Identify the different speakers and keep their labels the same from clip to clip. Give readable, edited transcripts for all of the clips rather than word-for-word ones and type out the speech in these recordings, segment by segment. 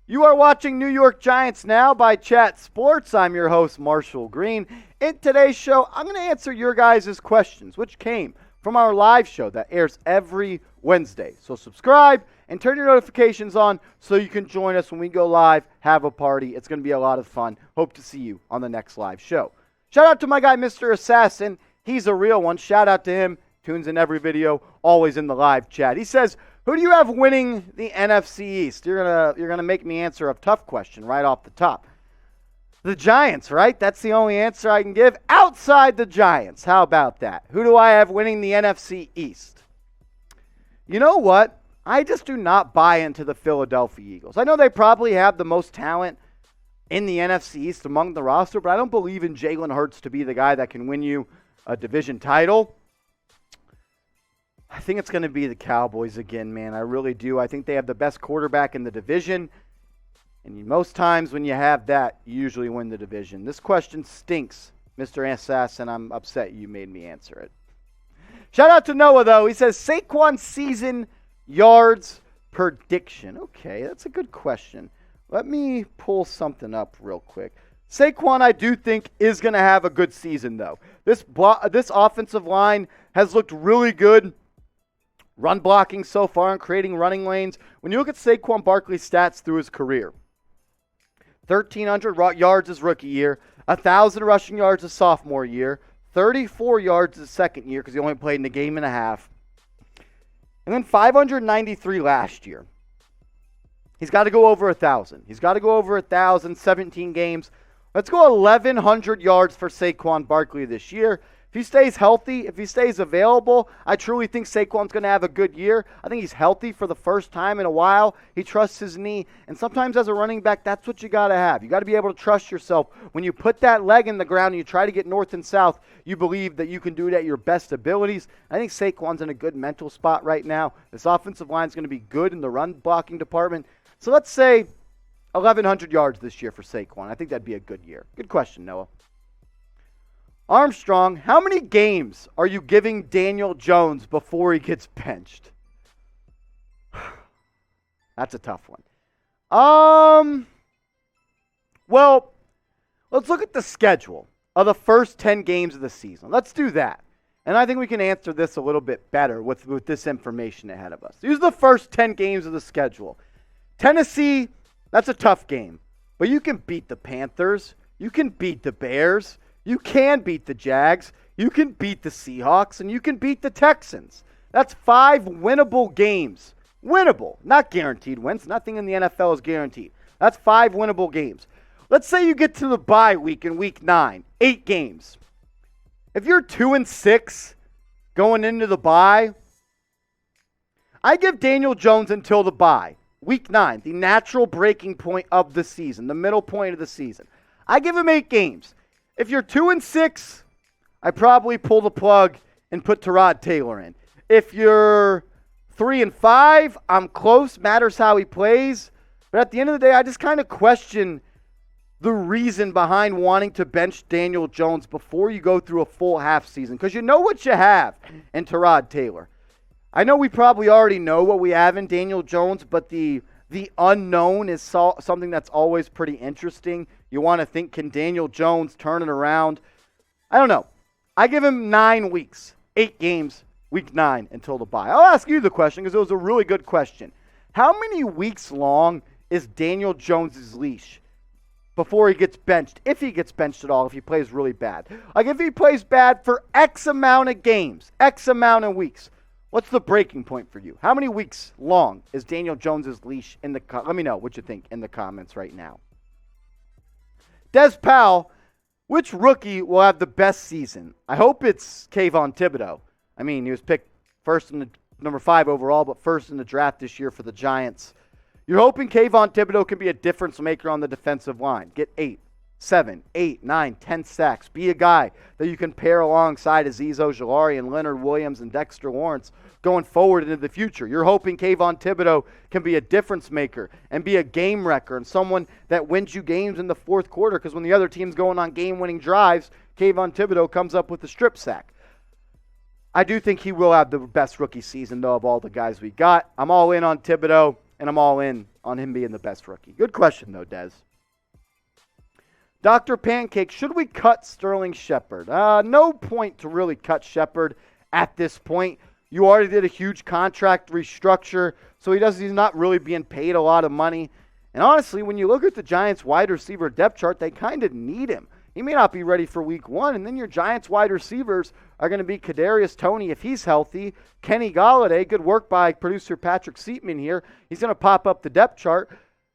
Speaker 1: You are watching New York Giants Now by Chat Sports. I'm your host, Marshall Green. In today's show, I'm going to answer your guys' questions, which came from our live show that airs every Wednesday. So subscribe and turn your notifications on so you can join us when we go live, have a party. It's going to be a lot of fun. Hope to see you on the next live show. Shout out to my guy, Mr. Assassin. He's a real one. Shout out to him. Tunes in every video, always in the live chat. He says, who do you have winning the NFC East? You're gonna make me answer a tough question right off the top. The Giants, right? That's the only answer I can give outside the Giants. How about that? Who do I have winning the NFC East? You know what? I just do not buy into the Philadelphia Eagles. I know they probably have the most talent in the NFC East among the roster, but I don't believe in Jalen Hurts to be the guy that can win you a division title. I think it's going to be the Cowboys again, man. I really do. I think they have the best quarterback in the division. And most times when you have that, you usually win the division. This question stinks, Mr. Assassin. I'm upset you made me answer it. Shout out to Noah, though. He says, Saquon season yards prediction. Okay, that's a good question. Let me pull something up real quick. Saquon, I do think, is going to have a good season, though. This offensive line has looked really good. Run blocking so far and creating running lanes. When you look at Saquon Barkley's stats through his career, 1,300 yards his rookie year, 1,000 rushing yards his sophomore year, 34 yards his second year because he only played in a game and a half, and then 593 last year. He's got to go over 1,000. He's got to go over 1,000, 17 games. Let's go 1,100 yards for Saquon Barkley this year. If he stays healthy, if he stays available, I truly think Saquon's going to have a good year. I think he's healthy for the first time in a while. He trusts his knee. And sometimes as a running back, that's what you got to have. You got to be able to trust yourself. When you put that leg in the ground and you try to get north and south, you believe that you can do it at your best abilities. I think Saquon's in a good mental spot right now. This offensive line is going to be good in the run blocking department. So let's say 1,100 yards this year for Saquon. I think that'd be a good year. Good question, Noah. Armstrong, how many games are you giving Daniel Jones before he gets benched? That's a tough one. Well, let's look at the schedule of the first 10 games of the season. Let's do that. And I think we can answer this a little bit better with this information ahead of us. These are the first 10 games of the schedule. Tennessee, that's a tough game. But you can beat the Panthers. You can beat the Bears. You can beat the Jags, you can beat the Seahawks, and you can beat the Texans. That's 5 winnable games. Winnable, not guaranteed wins. Nothing in the NFL is guaranteed. That's 5 winnable games. Let's say you get to the bye week in week 9, 8 games. If you're 2-6 going into the bye, I give Daniel Jones until the bye. Week 9, the natural breaking point of the season, the middle point of the season. I give him 8 games. If you're 2-6, I probably pull the plug and put Tyrod Taylor in. If you're 3-5, I'm close. Matters how he plays. But at the end of the day, I just kind of question the reason behind wanting to bench Daniel Jones before you go through a full half season. Because you know what you have in Tyrod Taylor. I know we probably already know what we have in Daniel Jones, but the unknown is something that's always pretty interesting. You want to think, can Daniel Jones turn it around? I don't know. I give him 9 weeks, 8 games, week 9 until the bye. I'll ask you the question because it was a really good question. How many weeks long is Daniel Jones' leash before he gets benched? If he gets benched at all, if he plays really bad. Like if he plays bad for X amount of games, X amount of weeks. What's the breaking point for you? How many weeks long is Daniel Jones' leash in the let me know what you think in the comments right now. Des Powell, which rookie will have the best season? I hope it's Kayvon Thibodeau. I mean, he was picked first in the number 5 overall, but first in the draft this year for the Giants. You're hoping Kayvon Thibodeau can be a difference maker on the defensive line. Get 8, 7, 8, 9, 10 sacks. Be a guy that you can pair alongside Azeez Ojulari and Leonard Williams and Dexter Lawrence going forward into the future. You're hoping Kayvon Thibodeau can be a difference maker and be a game wrecker and someone that wins you games in the fourth quarter, because when the other team's going on game-winning drives, Kayvon Thibodeau comes up with a strip sack. I do think he will have the best rookie season, though, of all the guys we got. I'm all in on Thibodeau, and I'm all in on him being the best rookie. Good question, though, Dez. Dr. Pancake, should we cut Sterling Shepard? No point to really cut Shepard at this point. You already did a huge contract restructure, so he's not really being paid a lot of money. And honestly, when you look at the Giants' wide receiver depth chart, they kind of need him. He may not be ready for week 1, and then your Giants' wide receivers are going to be Kadarius Toney if he's healthy, Kenny Golladay, good work by producer Patrick Seatman here. He's going to pop up the depth chart.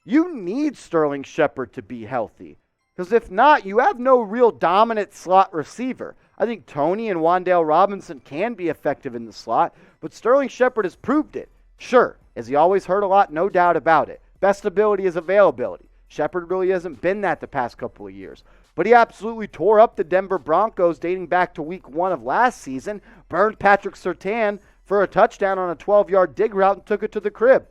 Speaker 1: You need Sterling Shepard to be healthy. Because if not, you have no real dominant slot receiver. I think Toney and Wan'Dale Robinson can be effective in the slot, but Sterling Shepard has proved it. Sure, has he always hurt a lot? No doubt about it. Best ability is availability. Shepard really hasn't been that the past couple of years. But he absolutely tore up the Denver Broncos dating back to week 1 of last season, burned Patrick Surtain for a touchdown on a 12-yard dig route and took it to the crib.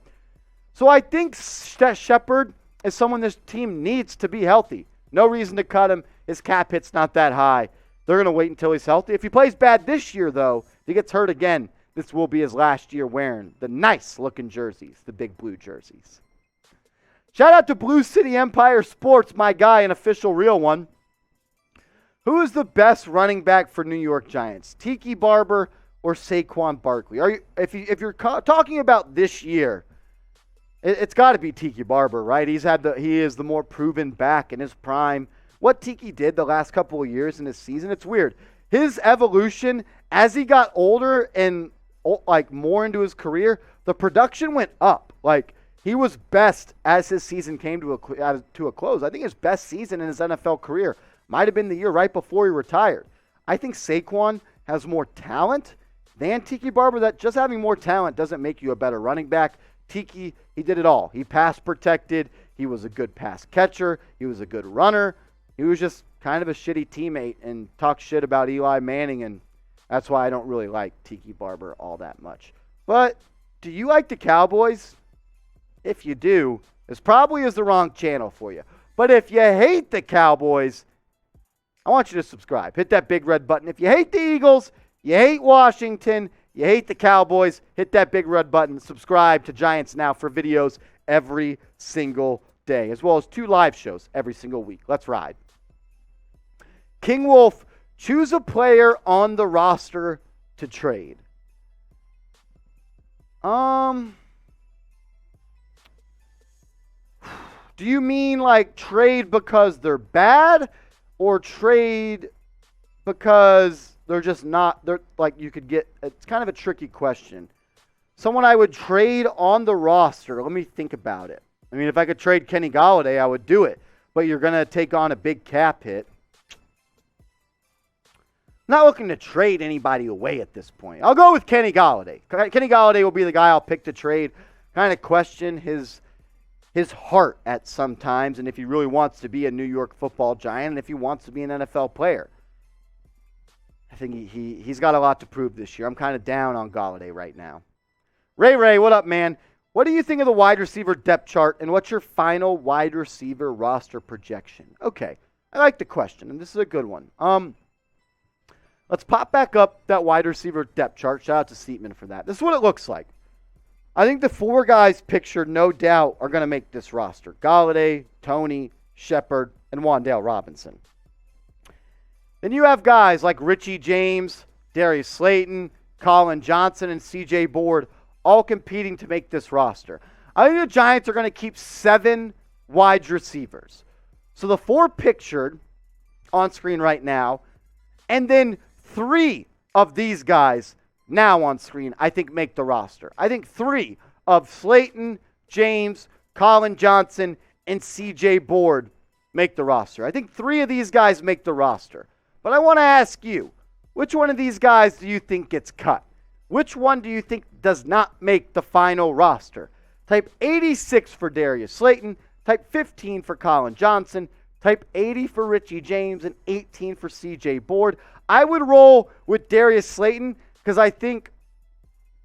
Speaker 1: So I think Shepard is someone this team needs to be healthy. No reason to cut him. His cap hit's not that high. They're going to wait until he's healthy. If he plays bad this year, though, if he gets hurt again, this will be his last year wearing the nice-looking jerseys, the big blue jerseys. Shout out to Blue City Empire Sports, my guy, an official real one. Who is the best running back for New York Giants? Tiki Barber or Saquon Barkley? If you're talking about this year, it's got to be Tiki Barber, right? He is the more proven back in his prime. What Tiki did the last couple of years in his season, it's weird. His evolution as he got older and like more into his career, the production went up. Like he was best as his season came to a close. I think his best season in his NFL career might have been the year right before he retired. I think Saquon has more talent than Tiki Barber. That just having more talent doesn't make you a better running back. Tiki, he did it all. He pass protected. He was a good pass catcher. He was a good runner. He was just kind of a shitty teammate and talked shit about Eli Manning, and that's why I don't really like Tiki Barber all that much. But do you like the Cowboys? If you do, this probably is the wrong channel for you. But if you hate the Cowboys, I want you to subscribe. Hit that big red button. If you hate the Eagles, you hate Washington, you hate the Cowboys, hit that big red button. Subscribe to Giants Now for videos every single day, as well as 2 live shows every single week. Let's ride. King Wolf, choose a player on the roster to trade. Do you mean like trade because they're bad or trade because they're just not, they're like you could get, it's kind of a tricky question. Someone I would trade on the roster, let me think about it. I mean, if I could trade Kenny Golladay, I would do it. But you're going to take on a big cap hit. Not looking to trade anybody away at this point. I'll go with Kenny Golladay. Kenny Golladay will be the guy I'll pick to trade. Kind of question his heart at some times, and if he really wants to be a New York Football Giant, and if he wants to be an NFL player. I think he's got a lot to prove this year. I'm kind of down on Golladay right now. Ray, what up, man? What do you think of the wide receiver depth chart, and what's your final wide receiver roster projection? Okay, I like the question, and this is a good one. Let's pop back up that wide receiver depth chart. Shout out to Seatman for that. This is what it looks like. I think the 4 guys pictured, no doubt, are going to make this roster. Golladay, Toney, Shepard, and Wan'Dale Robinson. Then you have guys like Richie James, Darius Slayton, Collin Johnson, and C.J. Board all competing to make this roster. I think the Giants are going to keep 7 wide receivers. So the 4 pictured on screen right now, and then 3 of these guys now on screen, I think, make the roster. I think 3 of Slayton, James, Collin Johnson, and C.J. Board make the roster. I think 3 of these guys make the roster. But I want to ask you, which one of these guys do you think gets cut? Which one do you think does not make the final roster? Type 86 for Darius Slayton, type 15 for Collin Johnson, type 80 for Richie James, and 18 for C.J. Board. I would roll with Darius Slayton because I think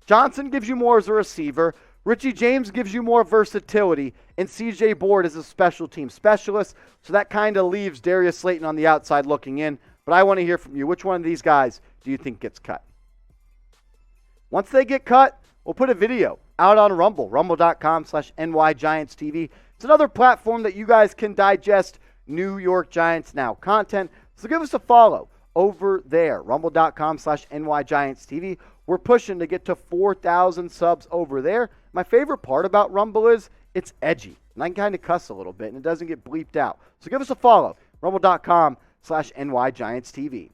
Speaker 1: Johnson gives you more as a receiver, Richie James gives you more versatility, and C.J. Board is a special team specialist, so that kind of leaves Darius Slayton on the outside looking in. But I want to hear from you. Which one of these guys do you think gets cut? Once they get cut, we'll put a video out on Rumble, rumble.com/NYGiantsTV. It's another platform that you guys can digest New York Giants Now content. So give us a follow over there, rumble.com/NYGiantsTV. We're pushing to get to 4,000 subs over there. My favorite part about Rumble is it's edgy. And I can kind of cuss a little bit, and it doesn't get bleeped out. So give us a follow, rumble.com/NYGiantsTV.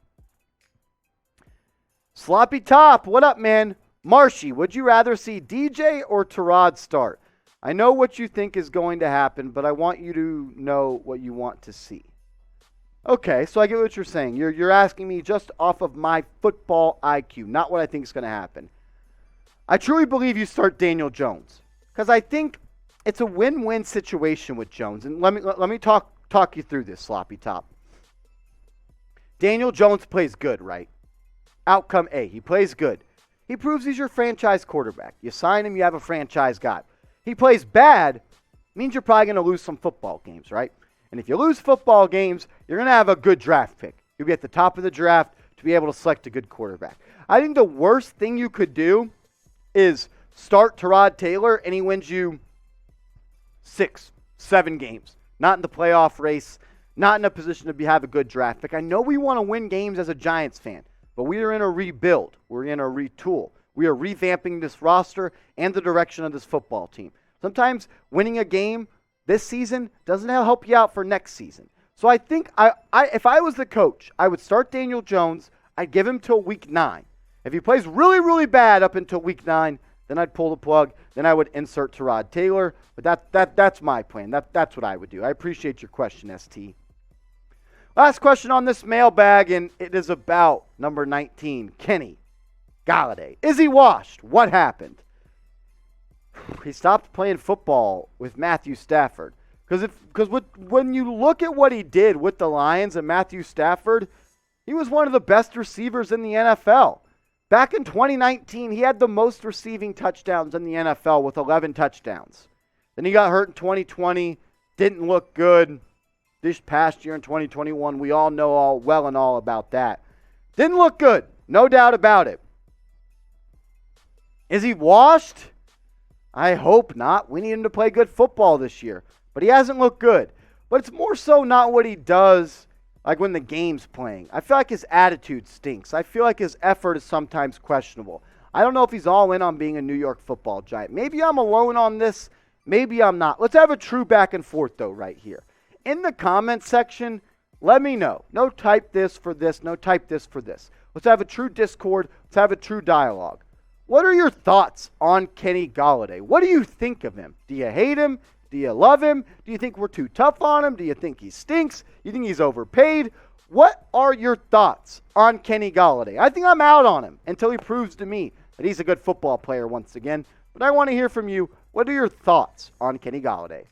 Speaker 1: Sloppy Top, what up, man? Marshy, would you rather see DJ or Tyrod start? I know what you think is going to happen, but I want you to know what you want to see. Okay, so I get what you're saying. You're asking me just off of my football IQ, not what I think is going to happen. I truly believe you start Daniel Jones because I think it's a win-win situation with Jones. And let me talk you through this, Sloppy Top. Daniel Jones plays good, right? Outcome A, he plays good. He proves he's your franchise quarterback. You sign him, you have a franchise guy. He plays bad, means you're probably going to lose some football games, right? And if you lose football games, you're going to have a good draft pick. You'll be at the top of the draft to be able to select a good quarterback. I think the worst thing you could do is start Tyrod Taylor and he wins you 6, 7 games. Not in the playoff race, not in a position to have a good draft pick. I know we want to win games as a Giants fan, but we are in a rebuild. We're in a retool. We are revamping this roster and the direction of this football team. Sometimes winning a game this season doesn't help you out for next season. So I think if I was the coach, I would start Daniel Jones. I'd give him till week 9. If he plays really, really bad up until week 9, then I'd pull the plug. Then I would insert Tyrod Taylor. But that's my plan. That's what I would do. I appreciate your question, ST. Last question on this mailbag, and it is about number 19, Kenny Golladay. Is he washed? What happened? He stopped playing football with Matthew Stafford. Because when you look at what he did with the Lions and Matthew Stafford, he was one of the best receivers in the NFL. Back in 2019, he had the most receiving touchdowns in the NFL with 11 touchdowns. Then he got hurt in 2020, didn't look good. This past year in 2021, we all know all about that. Didn't look good, no doubt about it. Is he washed? I hope not. We need him to play good football this year. But he hasn't looked good. But it's more so not what he does, like when the game's playing. I feel like his attitude stinks. I feel like his effort is sometimes questionable. I don't know if he's all in on being a New York Football Giant. Maybe I'm alone on this. Maybe I'm not. Let's have a true back and forth, though, right here. In the comment section, let me know. No type this for this. No type this for this. Let's have a true Discord. Let's have a true dialogue. What are your thoughts on Kenny Golladay? What do you think of him? Do you hate him? Do you love him? Do you think we're too tough on him? Do you think he stinks? You think he's overpaid? What are your thoughts on Kenny Golladay? I think I'm out on him until he proves to me that he's a good football player once again. But I want to hear from you. What are your thoughts on Kenny Golladay?